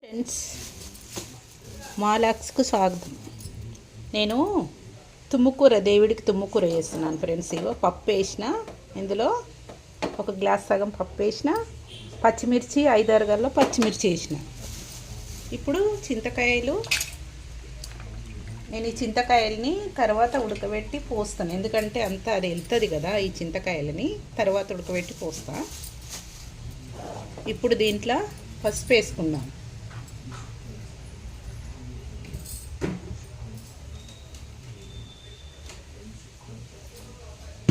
Friends, మాలాక్స్కు స్వాగతం. నేను తుమ్ముకూర, దేవుడికి తుమ్ముకూర చేస్తున్నాను ఫ్రెండ్స్. ఇగో పప్పు వేసిన, ఇందులో ఒక గ్లాస్ సగం పప్పు వేసిన, పచ్చిమిర్చి 5-6 గల్లో పచ్చిమిర్చి వేసిన. ఇప్పుడు చింతకాయలు, నేను ఈ చింతకాయలని తర్వాత ఉడకబెట్టి పోస్తాను, ఎందుకంటే అంతా అది వెళ్తుంది కదా. ఈ చింతకాయలని తర్వాత ఉడకబెట్టి పోస్తా. ఇప్పుడు దీంట్లో పసుపు వేసుకుందాం.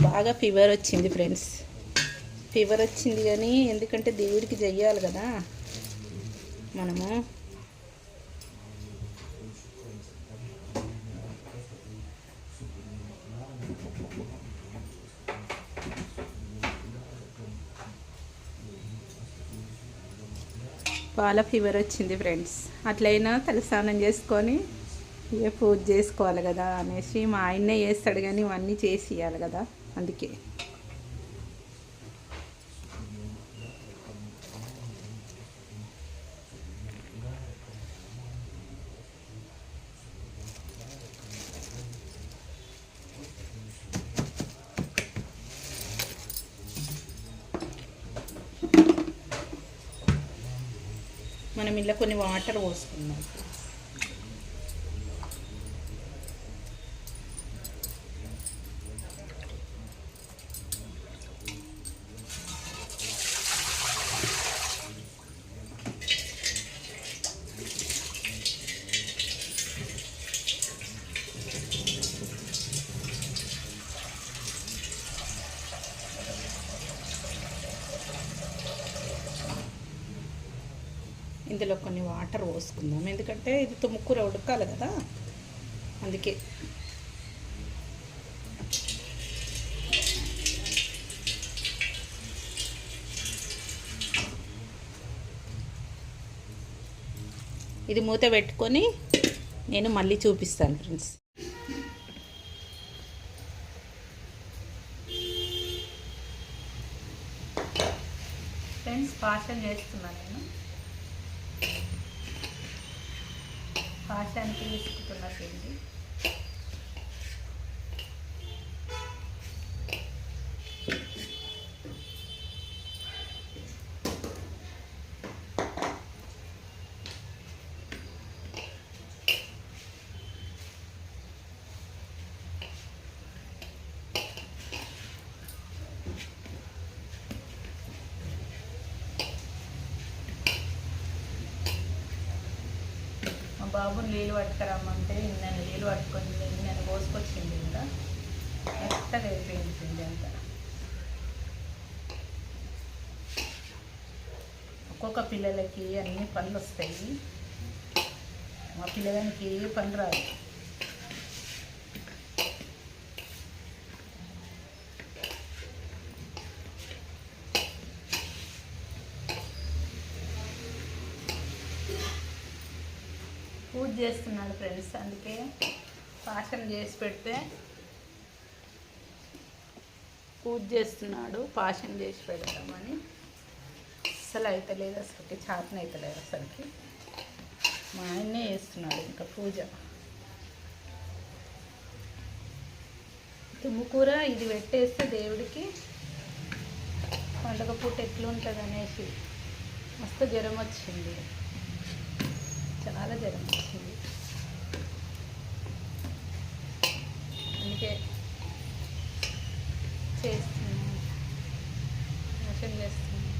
బాగా ఫీవర్ వచ్చింది ఫ్రెండ్స్, ఫీవర్ వచ్చింది. కానీ ఎందుకంటే దేవుడికి చెయ్యాలి కదా మనము. బాగా ఫీవర్ వచ్చింది ఫ్రెండ్స్. అట్లయినా తలస్నానం చేసుకొని ఇక పూజ చేసుకోవాలి కదా అనేసి, మా ఆయన్నే చేస్తాడు కానీ ఇవన్నీ చేసి ఇవ్వాలి కదా, అందుకే. మనం ఇలా కొన్ని వాటర్ పోసుకుందాం. ఇందులో కొన్ని వాటర్ పోసుకుందాం, ఎందుకంటే ఇది తుమ్ముకూర ఉడకాలి కదా, అందుకే. ఇది మూత పెట్టుకొని నేను మళ్ళీ చూపిస్తాను ఫ్రెండ్స్. పాషన్ చేస్తున్నాను నేను. పాషానికి తీసుకుంటున్నా పిండి. బాబు నీళ్ళు పట్టుకురమ్మంటే నేను నీళ్ళు పట్టుకొని నేను పోసుకొచ్చింది ఇంకా మెత్తగా అయిపోయింది పిండి అంతా. ఒక్కొక్క పిల్లలకి అన్ని పనులు వస్తాయి, మా పిల్లలకి పని రాదు. పూజ చేస్తున్నాడు ఫ్రెండ్స్, అందుకే పాషం చేసి పెడితే. పూజ చేస్తున్నాడు, పాషం చేసి పెడతామని. అసలు అవుతలేదు, అసలుకి చాతన అవుతలేదు అసలుకి. మా ఆయన్నే చేస్తున్నాడు ఇంకా పూజ. తుమ్ముకూర ఇది పెట్టేస్తే దేవుడికి పండుగ పూట ఎట్లుంటుంది అనేసి. మస్తు జ్వరం వచ్చింది, చాలా జ్వరం వచ్చింది, అందుకే చేస్తున్నాను, మోషన్ చేస్తున్నాను.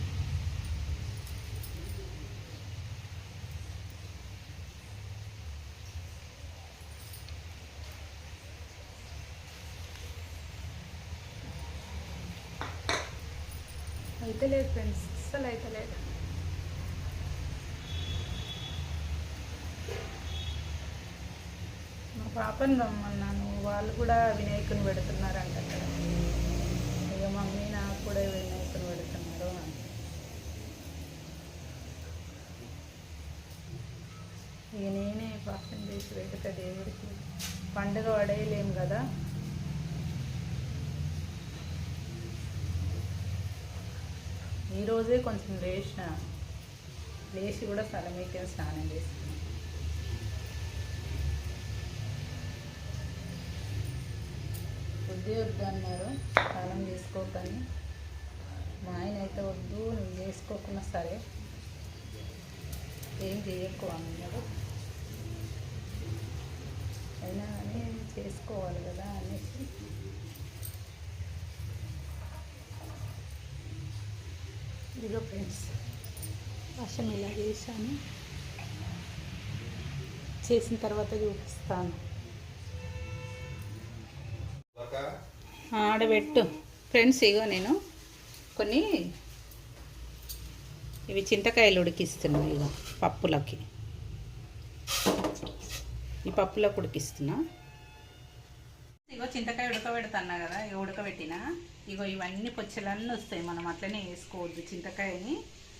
అయితే లేదు ఫ్రెండ్స్, అస్సలు అయితే లేదు. మా పాపని రమ్మన్నాను, వాళ్ళు కూడా వినాయకుని పెడుతున్నారంట అక్కడ. ఇక మమ్మీ నాకు కూడా వినాయకుని పెడుతున్నారు అని. ఇక నేనే పాపం చేసి పెడతా దేవుడికి. పండుగ పడేయలేము కదా. ఈరోజే కొంచెం లేచిన, లేచి కూడా సలమేకే స్నానం చేస్తున్నాను. వద్దే వద్దు అన్నారు స్నానం చేసుకోకని. మా ఆయన అయితే వద్దు నువ్వు చేసుకోకున్నా సరే ఏం చేయకు అన్నాడు. అయినా కానీ చేసుకోవాలి కదా అనేసి ఇదిగో ఫ్రెండ్స్ వర్షం ఇలా చేశాను. చేసిన తర్వాత చూపిస్తాను. ఆడబెట్టు ఫ్రెండ్స్. ఇగో నేను కొన్ని ఇవి చింతకాయలు ఉడికిస్తున్నాను. ఇగో పప్పులకి, ఈ పప్పులోకి ఉడికిస్తున్నా. ఇగో చింతకాయ ఉడకబెడుతున్నా కదా, ఇక ఉడకబెట్టినా. ఇగో ఇవన్నీ పొచ్చలన్నీ వస్తాయి. మనం అట్లనే వేసుకోవద్దు. చింతకాయని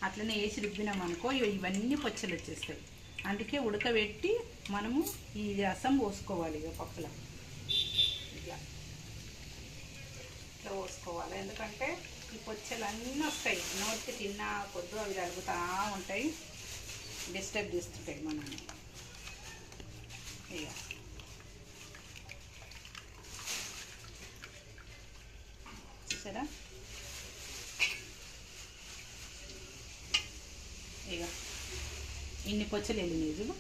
అట్లనే వేసి రుబ్బినాం అనుకో ఇవన్నీ పొచ్చలు వచ్చేస్తాయి. అందుకే ఉడకబెట్టి మనము ఈ రసం పోసుకోవాలి. ఇక పప్పుల ఇట్లా ఇట్లా పోసుకోవాలి. ఎందుకంటే ఈ పొచ్చలు అన్నీ వస్తాయి. నోటికి తిన్నా కొద్దు అవి తరుగుతూ ఉంటాయి, డిస్టర్బ్ చేస్తుంటాయి మనల్ని. ఇక చూసారా, ఇక ఇన్ని పొచ్చలు వెళ్ళినాయి చూడు.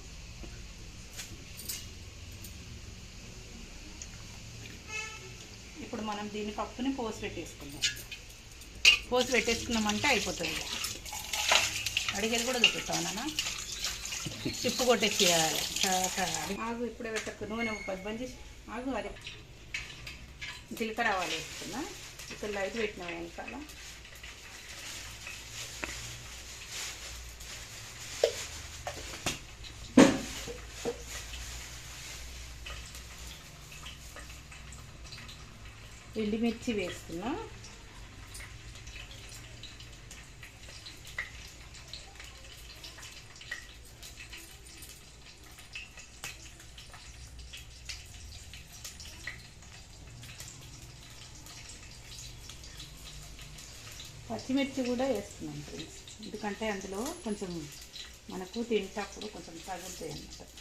ఇప్పుడు మనం దీన్ని పప్పుని పోసి పెట్టేసుకుందాం. పోసి పెట్టేసుకున్నామంటే అయిపోతుంది. అడిగేది కూడా చూపిస్తావు నాన్న. చిప్పు కొట్టేసి ఆగు. ఇప్పుడే పెట్టకు, నూనె బంద్ ఆగు. అది జీలకర్ర ఆవాలు వేస్తున్నా. ఇక్కడ లైట్ పెట్టినా వెనకాల. ఎండుమిర్చి వేస్తున్నా. పచ్చిమిర్చి కూడా వేస్తున్నాం ఫ్రెండ్స్. ఎందుకంటే అందులో కొంచెం మనకు తింటప్పుడు కొంచెం తగులుతాయి అన్నమాట.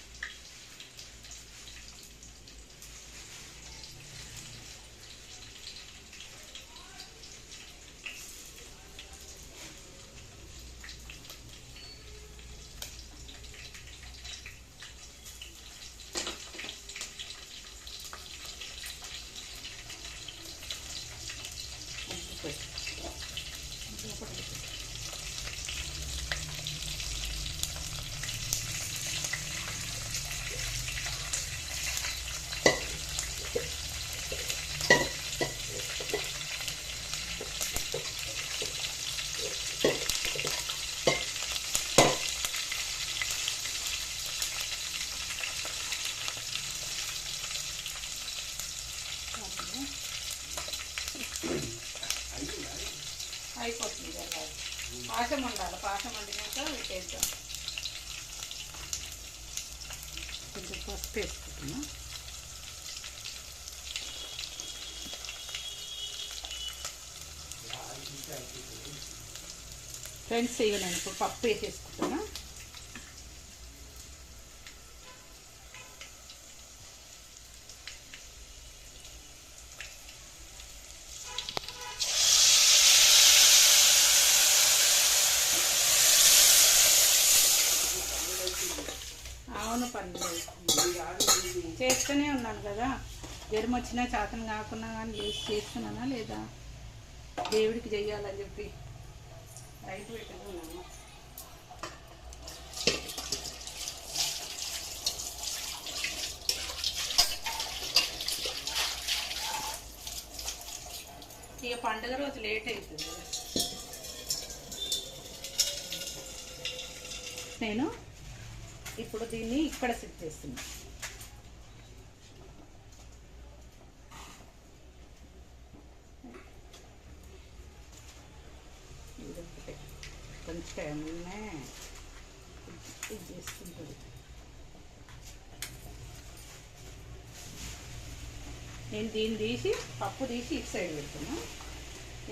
అయిపోతుంది కదా, పాశం ఉండాలి. పాశం వండినాక పెట్టేద్దాం. కొంచెం పసుపు వేసుకుంటున్నా. ఫ్రెండ్స్ ఇక నేను ఇప్పుడు పప్పు వేసేసుకుంటున్నా. అవును, పనులు చేస్తూనే ఉన్నాను కదా. జ్వరం వచ్చినా చేతన కాకున్నా కానీ లేచి చేస్తున్నానా లేదా, దేవుడికి చెయ్యాలని చెప్పి రైతు పెట్టుకున్నాను. ఇక పండుగ రోజు లేట్ అవుతుంది. నేను ఇప్పుడు దీన్ని ఇక్కడ సెట్ చేస్తున్నా. కొంచెం ఇది చేసుకుంటుంది. నేను దీన్ని తీసి పప్పు తీసి ఇటు సైడ్ పెడుతున్నా.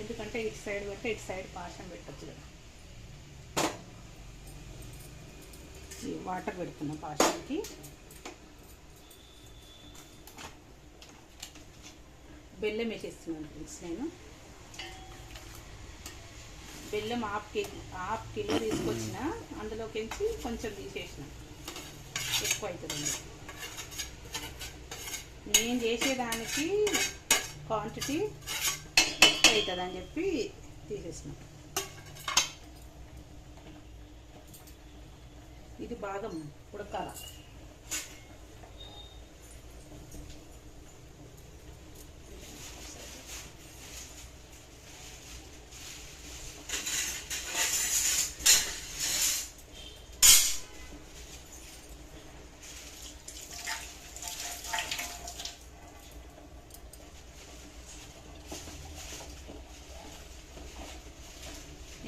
ఎందుకంటే ఇటు సైడ్ పెడితే ఇటు సైడ్ పాశం పెట్టచ్చు కదా. వాటర్ పెడుతున్నా పాషానికి. బెల్లం వేసేస్తున్నాను ఫ్రెండ్స్. నేను బెల్లం హాఫ్ కిలో తీసుకొచ్చిన, అందులోకి కొంచెం తీసేసిన, ఎక్కువ అవుతుందండి. నేను చేసేదానికి క్వాంటిటీ ఎక్కువ అవుతుందని చెప్పి తీసేసిన. ఇది బాగా ఉడకాల.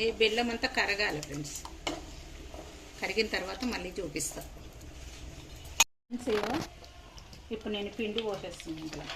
ఈ బెల్లం అంతా కరగాలి ఫ్రెండ్స్. కరిగిన తర్వాత మళ్ళీ చూపిస్తా. ఇప్పుడు నేను పిండి పోసేస్తున్నాను ఇందులో.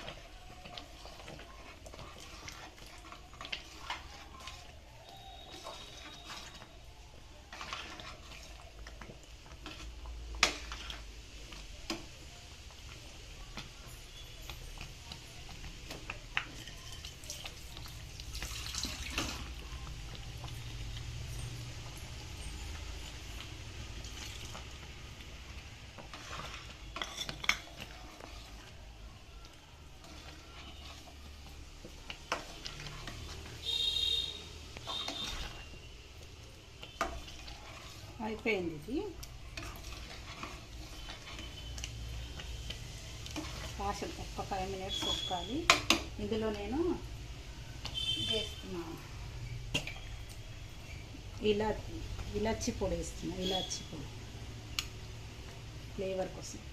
అయిపోయింది. ఇది కాసం ఒక్క 5 మినిట్స్ ఉడకాలి. ఇందులో నేను వేస్తున్నా ఇలాచి పొడి వేస్తున్నా. ఇలాచి పొడి ఫ్లేవర్ కోసం.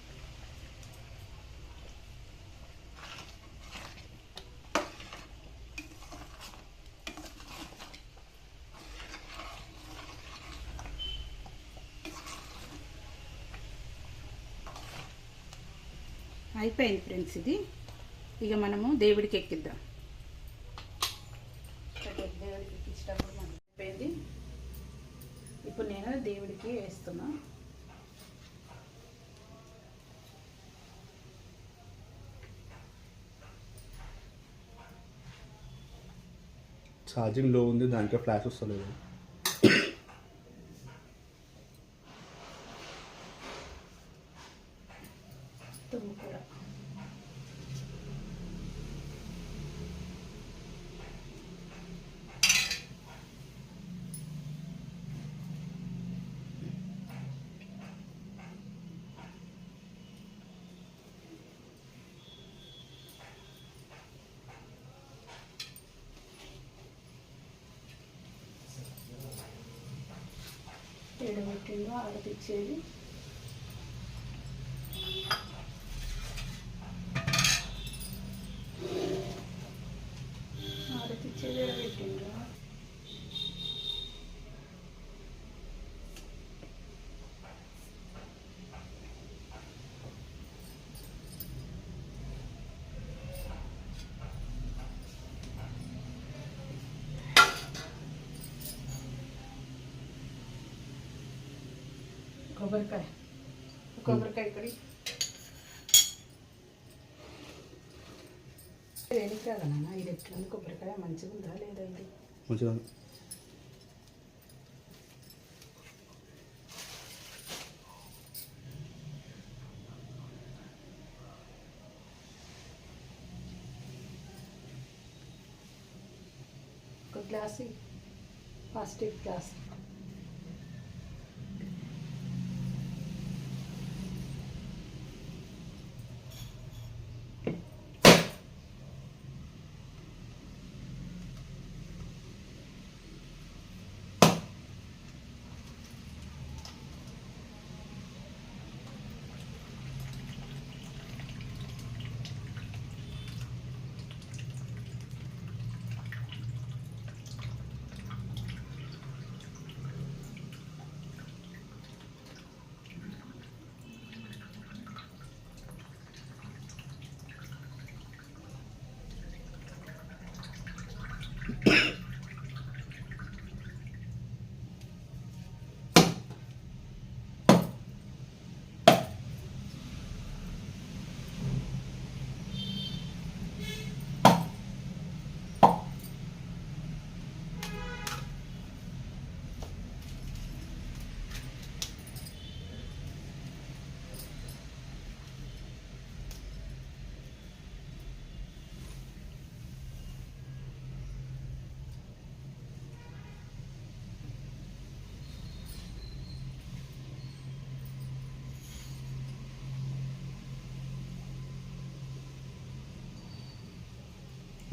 అయిపోయింది ఫ్రెండ్స్. ఇది ఇక మనము దేవుడికి ఎక్కిద్దాం. దేవుడికి ఎక్కించేటప్పుడు మనం అయిపోయింది. ఇప్పుడు నేను దేవుడికి వేస్తున్నా. ఛార్జింగ్ లో ఉంది, దానికే ఫ్లాష్ వస్తలేదు. తుమ్ముకూర ఎడబెట్టిందో ఆడపిచ్చేది. ఆడపిచ్చేది ఎడబెట్టిందో. కొబ్బరికాయ ఇక్కడ దేనికి కదా నాన్న? ఇది ఎట్లా కొబ్బరికాయ మంచిగా ఉందా లేదా? ఇది మంచిగా ఒక glass, plastic glass.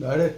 Daddy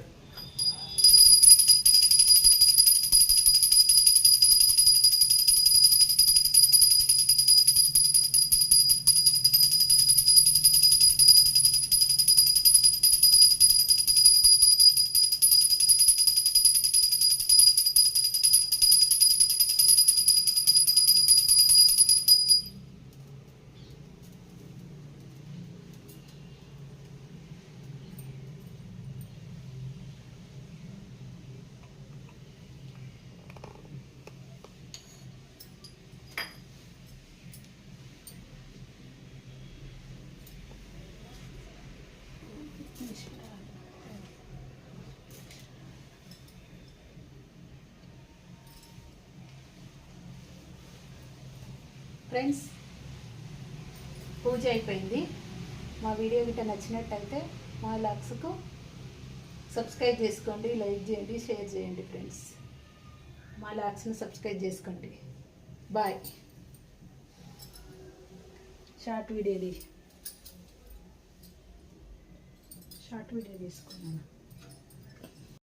friends, పూజ అయిపోయింది. మా వీడియో గిట్ట నచ్చినట్టయితే మా లాక్స్కు సబ్స్క్రైబ్ చేసుకోండి, లైక్ చేయండి, షేర్ చేయండి. ఫ్రెండ్స్, మా లాక్స్ని సబ్స్క్రైబ్ చేసుకోండి. బాయ్. షార్ట్ వీడియో తీసుకున్నాను.